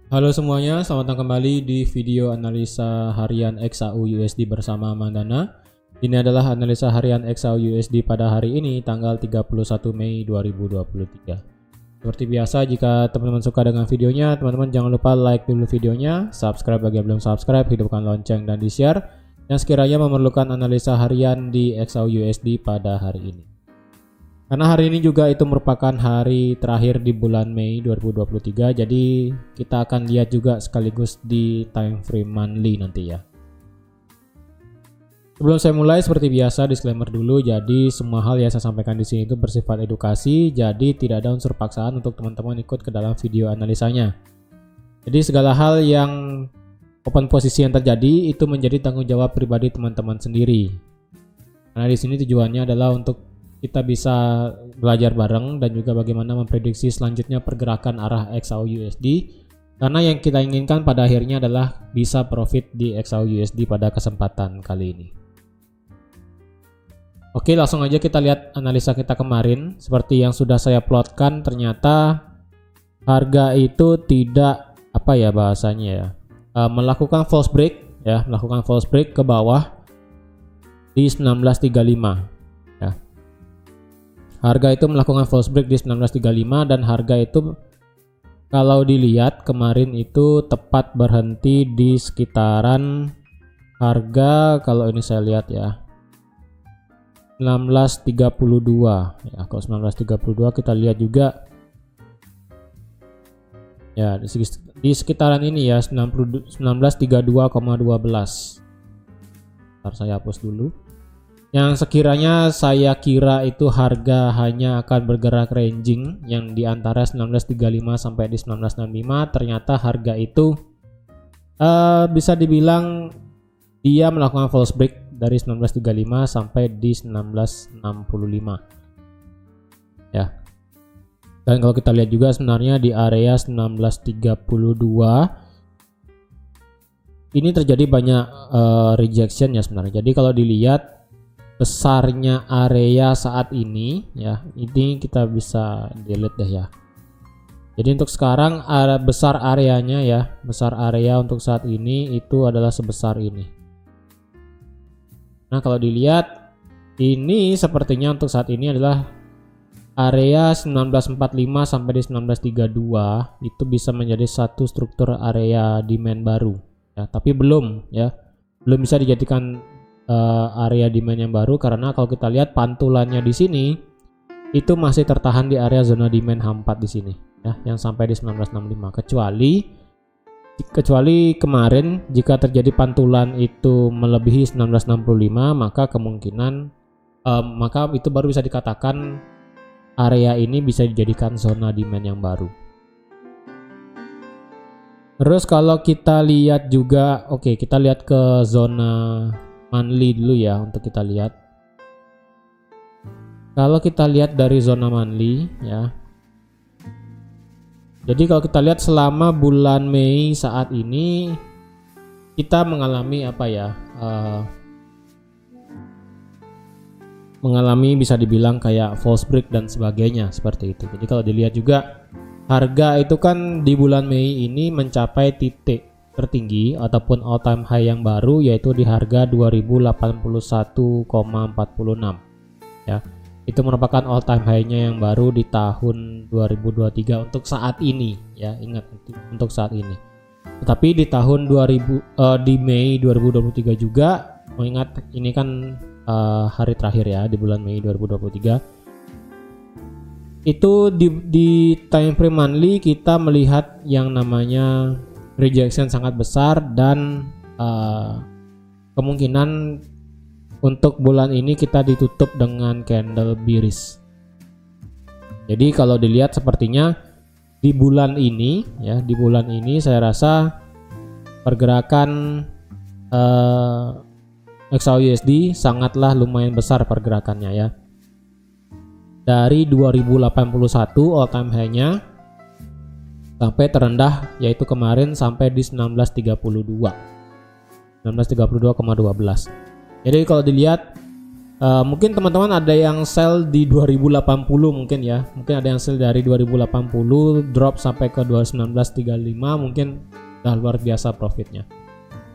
Halo semuanya, selamat datang kembali di video analisa harian XAU USD bersama Mandana. Ini adalah analisa harian XAU USD pada hari ini, tanggal 31 Mei 2023. Seperti biasa, jika teman-teman suka dengan videonya, teman-teman jangan lupa like dulu videonya, subscribe bagi yang belum subscribe, hidupkan lonceng dan di-share yang sekiranya memerlukan analisa harian di XAU USD pada hari ini. Karena hari ini juga itu merupakan hari terakhir di bulan Mei 2023, jadi kita akan lihat juga sekaligus di time frame monthly nanti ya. Sebelum saya mulai, seperti biasa disclaimer dulu, jadi semua hal yang saya sampaikan di sini itu bersifat edukasi, jadi tidak ada unsur paksaan untuk teman-teman ikut ke dalam video analisanya. Jadi segala hal yang open posisi yang terjadi itu menjadi tanggung jawab pribadi teman-teman sendiri. Karena di sini tujuannya adalah untuk kita bisa belajar bareng dan juga bagaimana memprediksi selanjutnya pergerakan arah XAU USD, karena yang kita inginkan pada akhirnya adalah bisa profit di XAU USD pada kesempatan kali ini. Oke, langsung aja kita lihat analisa kita kemarin. Seperti yang sudah saya plotkan, ternyata harga itu tidak melakukan false break ya, melakukan false break ke bawah di 1935 ya. Harga itu melakukan false break di 1935 dan harga itu kalau dilihat kemarin itu tepat berhenti di sekitaran harga, kalau ini saya lihat ya, 1932 ya. Kalau 1932 kita lihat juga ya di sekitaran ini ya, 1932,12. Ntar saya hapus dulu. Yang sekiranya saya kira itu harga hanya akan bergerak ranging yang di antara 1935 sampai di 1965, ternyata harga itu bisa dibilang dia melakukan false break dari 1935 sampai di 1965 ya. Dan kalau kita lihat juga sebenarnya di area 1932 ini terjadi banyak rejection ya sebenarnya. Jadi kalau dilihat besarnya area saat ini ya, ini kita bisa delete deh ya. Jadi untuk sekarang besar areanya ya, besar area untuk saat ini itu adalah sebesar ini. Nah kalau dilihat ini sepertinya untuk saat ini adalah area 1945 sampai di 1932 itu bisa menjadi satu struktur area demand baru ya, tapi belum bisa dijadikan area demand yang baru, karena kalau kita lihat pantulannya di sini itu masih tertahan di area zona demand H4 di sini ya, yang sampai di 1965, kecuali kemarin jika terjadi pantulan itu melebihi 1965, maka kemungkinan maka itu baru bisa dikatakan area ini bisa dijadikan zona demand yang baru. Terus kalau kita lihat juga, kita lihat ke zona monthly dulu ya untuk kita lihat. Kalau kita lihat dari zona monthly ya, jadi kalau kita lihat selama bulan Mei saat ini kita mengalami mengalami bisa dibilang kayak false break dan sebagainya seperti itu. Jadi kalau dilihat juga harga itu kan di bulan Mei ini mencapai titik tertinggi ataupun all time high yang baru, yaitu di harga 2081,46 ya. Itu merupakan all time high-nya yang baru di tahun 2023 untuk saat ini ya, ingat untuk saat ini. Tetapi di tahun di Mei 2023 juga, mengingat ini kan hari terakhir ya di bulan Mei 2023, itu di time frame monthly kita melihat yang namanya rejection sangat besar dan kemungkinan untuk bulan ini kita ditutup dengan candle bearish. Jadi kalau dilihat sepertinya di bulan ini saya rasa pergerakan XAU USD sangatlah lumayan besar pergerakannya ya. Dari 2081 all time high-nya sampai terendah yaitu kemarin sampai di 1932,12. Jadi kalau dilihat Mungkin teman-teman ada yang sell di 2080 mungkin ya. Mungkin ada yang sell dari 2080 drop sampai ke 1935, mungkin udah luar biasa profitnya.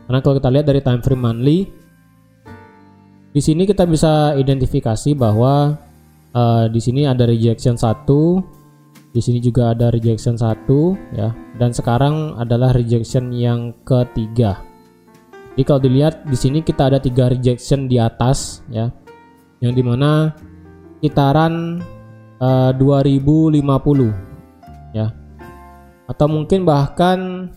Karena kalau kita lihat dari time frame monthly, di sini kita bisa identifikasi bahwa di sini ada rejection 1, di sini juga ada rejection 1 ya, dan sekarang adalah rejection yang ketiga. Jadi kalau dilihat di sini kita ada 3 rejection di atas ya, yang dimana kitaran 2050 ya, atau mungkin bahkan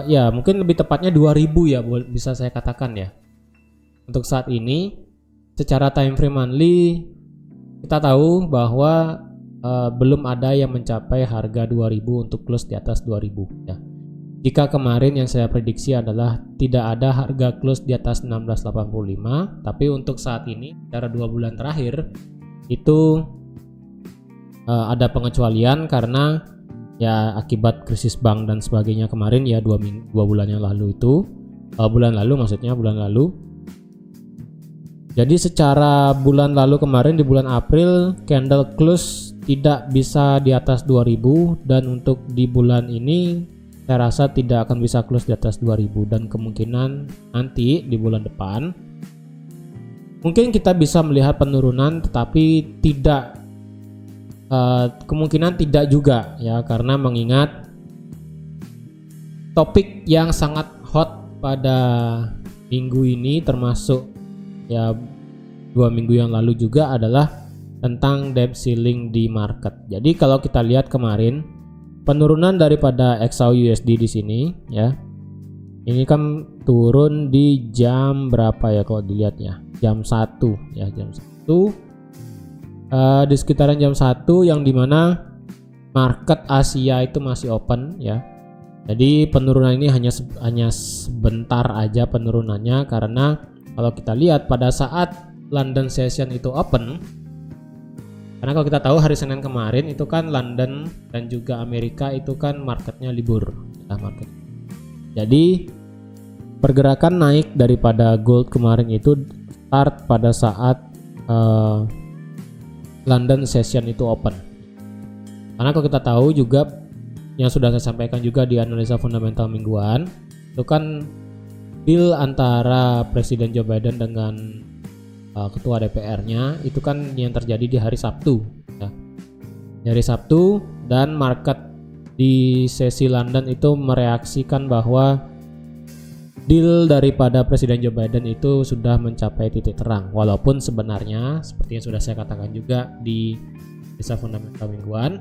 ya mungkin lebih tepatnya 2000 ya, bisa saya katakan ya. Untuk saat ini secara time frame monthly kita tahu bahwa belum ada yang mencapai harga 2000 untuk close di atas 2000 ya. Jika kemarin yang saya prediksi adalah tidak ada harga close di atas 1685, tapi untuk saat ini secara 2 bulan terakhir itu ada pengecualian karena ya akibat krisis bank dan sebagainya kemarin ya, 2 bulan yang lalu itu, bulan lalu. Jadi secara bulan lalu kemarin di bulan April candle close tidak bisa di atas 2000, dan untuk di bulan ini saya rasa tidak akan bisa close di atas 2000, dan kemungkinan nanti di bulan depan mungkin kita bisa melihat penurunan, tetapi tidak kemungkinan tidak juga ya, karena mengingat topik yang sangat hot pada minggu ini termasuk ya 2 minggu yang lalu juga adalah tentang debt ceiling di market. Jadi kalau kita lihat kemarin penurunan daripada XAU/USD di sini ya, ini kan turun di jam berapa ya kalau dilihat ya, jam 1 ya, jam 1 di sekitaran jam 1, yang dimana market Asia itu masih open ya. Jadi penurunan ini hanya sebentar aja penurunannya, karena kalau kita lihat pada saat London session itu open, karena kalau kita tahu hari Senin kemarin itu kan London dan juga Amerika itu kan marketnya libur ya, market. Jadi pergerakan naik daripada gold kemarin itu start pada saat London session itu open. Karena kalau kita tahu juga yang sudah saya sampaikan juga di analisa fundamental mingguan, itu kan deal antara Presiden Joe Biden dengan ketua DPR-nya itu kan yang terjadi di hari Sabtu ya. Di hari Sabtu, dan market di sesi London itu mereaksikan bahwa deal daripada Presiden Joe Biden itu sudah mencapai titik terang, walaupun sebenarnya seperti yang sudah saya katakan juga di analisa fundamental mingguan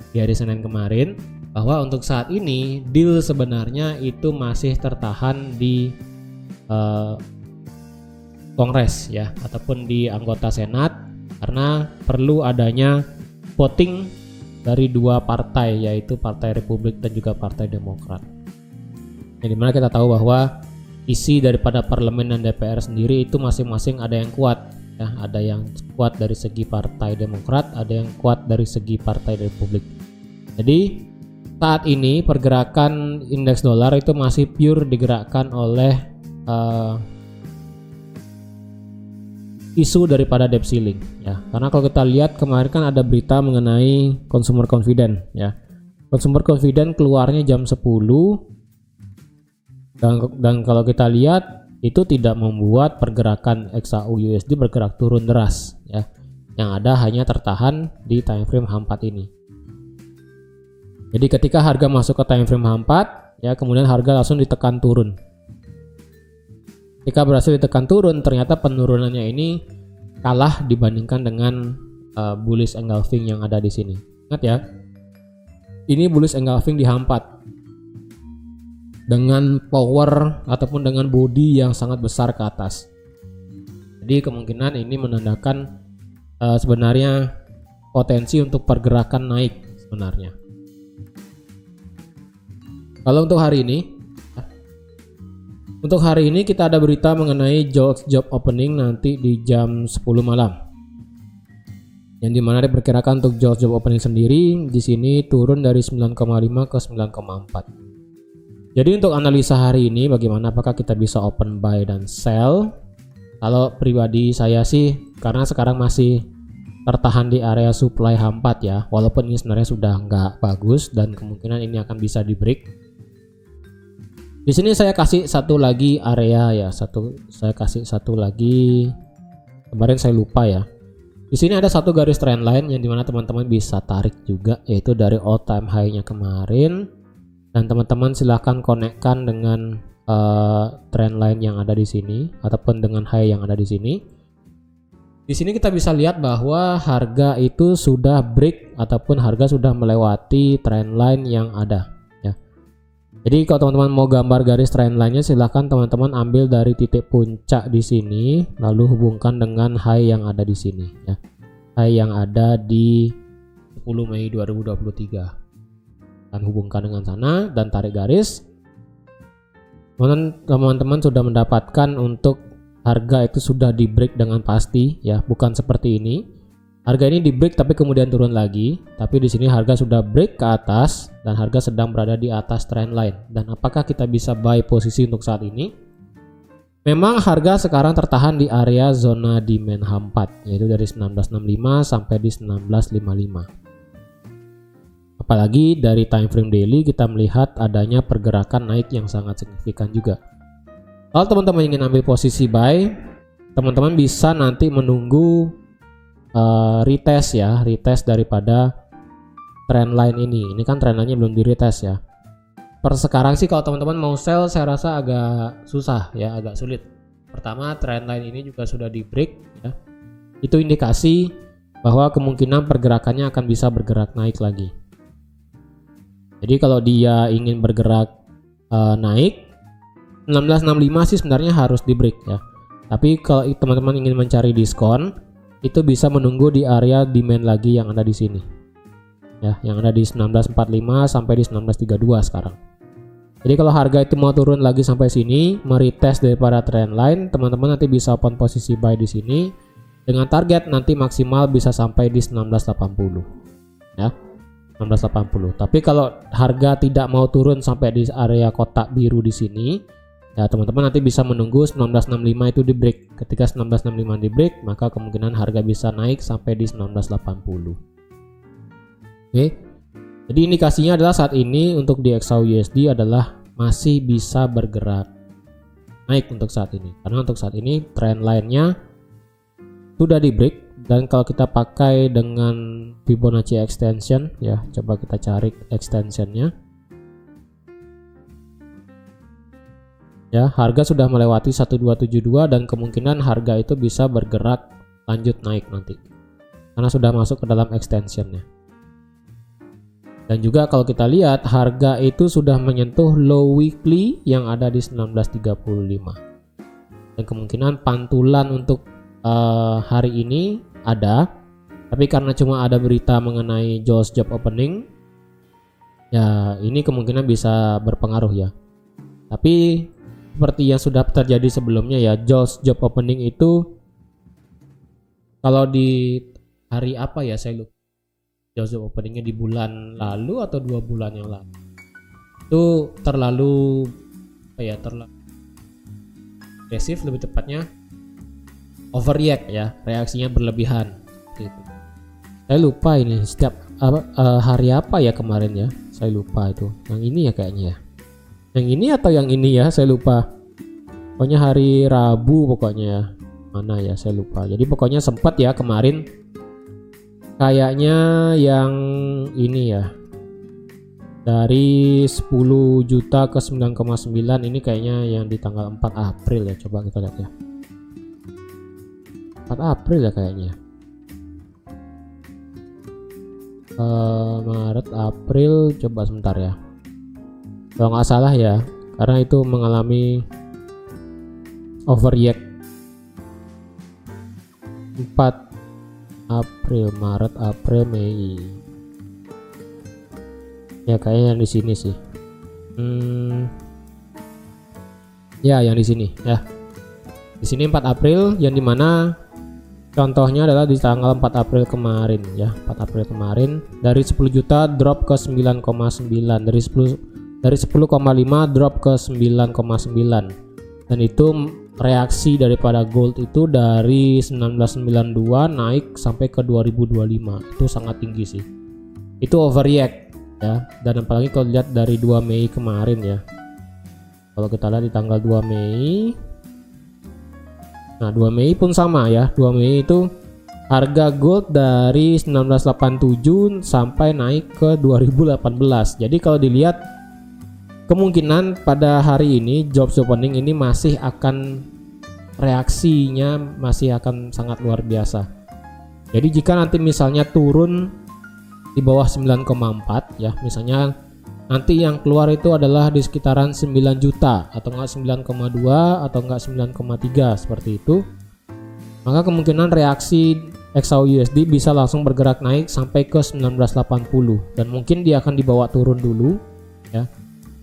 di hari Senin kemarin, bahwa untuk saat ini deal sebenarnya itu masih tertahan di Kongres ya, ataupun di anggota Senat, karena perlu adanya voting dari 2 partai, yaitu Partai Republik dan juga Partai Demokrat. Jadi mana kita tahu bahwa isi daripada parlemen dan DPR sendiri itu masing-masing ada yang kuat ya, ada yang kuat dari segi Partai Demokrat, ada yang kuat dari segi Partai Republik. Jadi saat ini pergerakan indeks dolar itu masih pure digerakkan oleh isu daripada debt ceiling ya. Karena kalau kita lihat kemarin kan ada berita mengenai consumer confidence ya. Consumer confidence keluarnya jam 10, dan kalau kita lihat itu tidak membuat pergerakan XAU/USD bergerak turun deras ya. Yang ada hanya tertahan di time frame H4 ini. Jadi ketika harga masuk ke time frame H4 ya, kemudian harga langsung ditekan turun. Jika berhasil ditekan turun, ternyata penurunannya ini kalah dibandingkan dengan bullish engulfing yang ada di sini. Ingat ya, ini bullish engulfing di H4 dengan power ataupun dengan body yang sangat besar ke atas. Jadi kemungkinan ini menandakan sebenarnya potensi untuk pergerakan naik sebenarnya. Kalau untuk hari ini kita ada berita mengenai job opening nanti di jam 10 malam. Yang dimana diperkirakan untuk job opening sendiri di sini turun dari 9,5 ke 9,4. Jadi untuk analisa hari ini bagaimana, apakah kita bisa open buy dan sell? Kalau pribadi saya sih, karena sekarang masih tertahan di area supply H4 ya, walaupun ini sebenarnya sudah nggak bagus dan kemungkinan ini akan bisa di break. Di sini saya kasih satu lagi area ya, saya kasih satu lagi. Kemarin saya lupa ya. Di sini ada satu garis trendline yang dimana teman-teman bisa tarik juga, yaitu dari all time high-nya kemarin, dan teman-teman silahkan konekkan dengan trendline yang ada di sini ataupun dengan high yang ada di sini. Di sini kita bisa lihat bahwa harga itu sudah break ataupun harga sudah melewati trendline yang ada ya. Jadi kalau teman-teman mau gambar garis trendline-nya, silahkan teman-teman ambil dari titik puncak di sini lalu hubungkan dengan high yang ada di sini ya. High yang ada di 10 Mei 2023. Dan hubungkan dengan sana dan tarik garis. Teman-teman sudah mendapatkan untuk harga itu sudah di break dengan pasti ya, bukan seperti ini. Harga ini di break tapi kemudian turun lagi, tapi di sini harga sudah break ke atas dan harga sedang berada di atas trendline. Dan apakah kita bisa buy posisi untuk saat ini? Memang harga sekarang tertahan di area zona demand H4, yaitu dari 1965 sampai di 1955. Apalagi dari time frame daily kita melihat adanya pergerakan naik yang sangat signifikan juga. Kalau teman-teman ingin ambil posisi buy, teman-teman bisa nanti menunggu retest ya, retest daripada trendline ini. Ini kan trendline-nya belum di retest ya. Per sekarang sih kalau teman-teman mau sell, saya rasa agak susah ya, agak sulit. Pertama, trendline ini juga sudah di break ya. Itu indikasi bahwa kemungkinan pergerakannya akan bisa bergerak naik lagi. Jadi kalau dia ingin bergerak naik 1965 sih sebenarnya harus di break ya. Tapi kalau teman-teman ingin mencari diskon, itu bisa menunggu di area demand lagi yang ada di sini. Ya, yang ada di 1945 sampai di 1932 sekarang. Jadi kalau harga itu mau turun lagi sampai sini, meretest daripada trendline, teman-teman nanti bisa open posisi buy di sini dengan target nanti maksimal bisa sampai di 1980. Ya. 1980. Tapi kalau harga tidak mau turun sampai di area kotak biru di sini, ya teman-teman nanti bisa menunggu 1965 itu di break. Ketika 1965 di break, maka kemungkinan harga bisa naik sampai di 1980. Oke. Jadi indikasinya adalah saat ini untuk di XAU-USD adalah masih bisa bergerak naik untuk saat ini. Karena untuk saat ini trend line-nya sudah di break. Dan kalau kita pakai dengan Fibonacci extension ya, coba kita cari extensionnya ya, harga sudah melewati 1272 dan kemungkinan harga itu bisa bergerak lanjut naik nanti karena sudah masuk ke dalam extensionnya. Dan juga kalau kita lihat harga itu sudah menyentuh low weekly yang ada di 1935 dan kemungkinan pantulan untuk hari ini ada, tapi karena cuma ada berita mengenai JOLTS job opening ya, ini kemungkinan bisa berpengaruh ya. Tapi seperti yang sudah terjadi sebelumnya ya, JOLTS job opening itu kalau di hari apa ya, saya lupa, JOLTS job openingnya di bulan lalu atau 2 bulan yang lalu, itu terlalu terlalu agresif, lebih tepatnya overreact ya, reaksinya berlebihan gitu. Saya lupa ini setiap hari apa ya kemarin ya, saya lupa itu. Yang ini ya kayaknya ya. Yang ini atau yang ini ya, saya lupa. Pokoknya hari Rabu pokoknya ya. Mana ya, saya lupa. Jadi pokoknya sempat ya kemarin kayaknya yang ini ya. Dari 10 juta ke 9,9 ini kayaknya yang di tanggal 4 April ya. Coba kita lihat ya. 4 April ya kayaknya. Maret, April, coba sebentar ya. Kalau nggak salah ya, karena itu mengalami overreact. 4 April, Maret, April, Mei. Ya kayaknya yang di sini sih. Ya yang di sini ya. Di sini 4 April yang dimana contohnya adalah di tanggal 4 April kemarin ya, 4 April kemarin dari 10 juta drop ke 9,9, dari 10,5 drop ke 9,9 dan itu reaksi daripada gold itu dari 1992 naik sampai ke 2025. Itu sangat tinggi sih. Itu overreact ya. Dan apalagi kalau lihat dari 2 Mei kemarin ya. Kalau kita lihat di tanggal 2 Mei. Nah, 2 Mei pun sama ya. 2 Mei itu harga gold dari 1987 sampai naik ke 2018. Jadi kalau dilihat kemungkinan pada hari ini jobs opening ini masih akan reaksinya masih akan sangat luar biasa. Jadi jika nanti misalnya turun di bawah 9,4 ya, misalnya nanti yang keluar itu adalah di sekitaran 9 juta atau enggak 9,2 atau enggak 9,3 seperti itu, maka kemungkinan reaksi XAUUSD bisa langsung bergerak naik sampai ke 1980 dan mungkin dia akan dibawa turun dulu ya.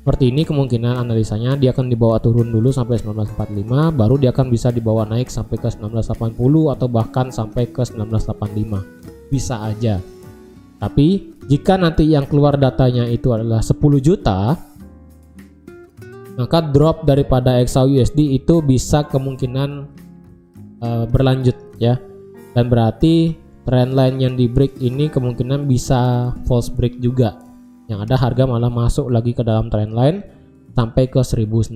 Seperti ini kemungkinan analisanya, dia akan dibawa turun dulu sampai 1945, baru dia akan bisa dibawa naik sampai ke 1980 atau bahkan sampai ke 1985. Bisa aja. Tapi jika nanti yang keluar datanya itu adalah 10 juta, maka drop daripada XAUUSD itu bisa kemungkinan berlanjut ya. Dan berarti trendline yang di break ini kemungkinan bisa false break juga. Yang ada harga malah masuk lagi ke dalam trendline sampai ke 1900.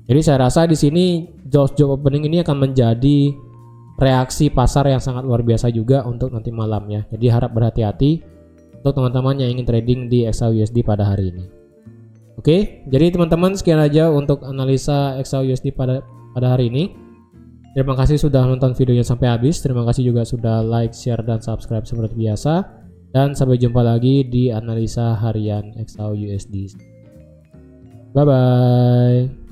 Jadi saya rasa di sini job opening ini akan menjadi reaksi pasar yang sangat luar biasa juga untuk nanti malam ya. Jadi harap berhati-hati untuk teman-teman yang ingin trading di XAUUSD pada hari ini. Oke, jadi teman-teman sekian aja untuk analisa XAUUSD pada hari ini. Terima kasih sudah nonton videonya sampai habis. Terima kasih juga sudah like, share, dan subscribe seperti biasa. Dan sampai jumpa lagi di analisa harian XAUUSD. Bye bye.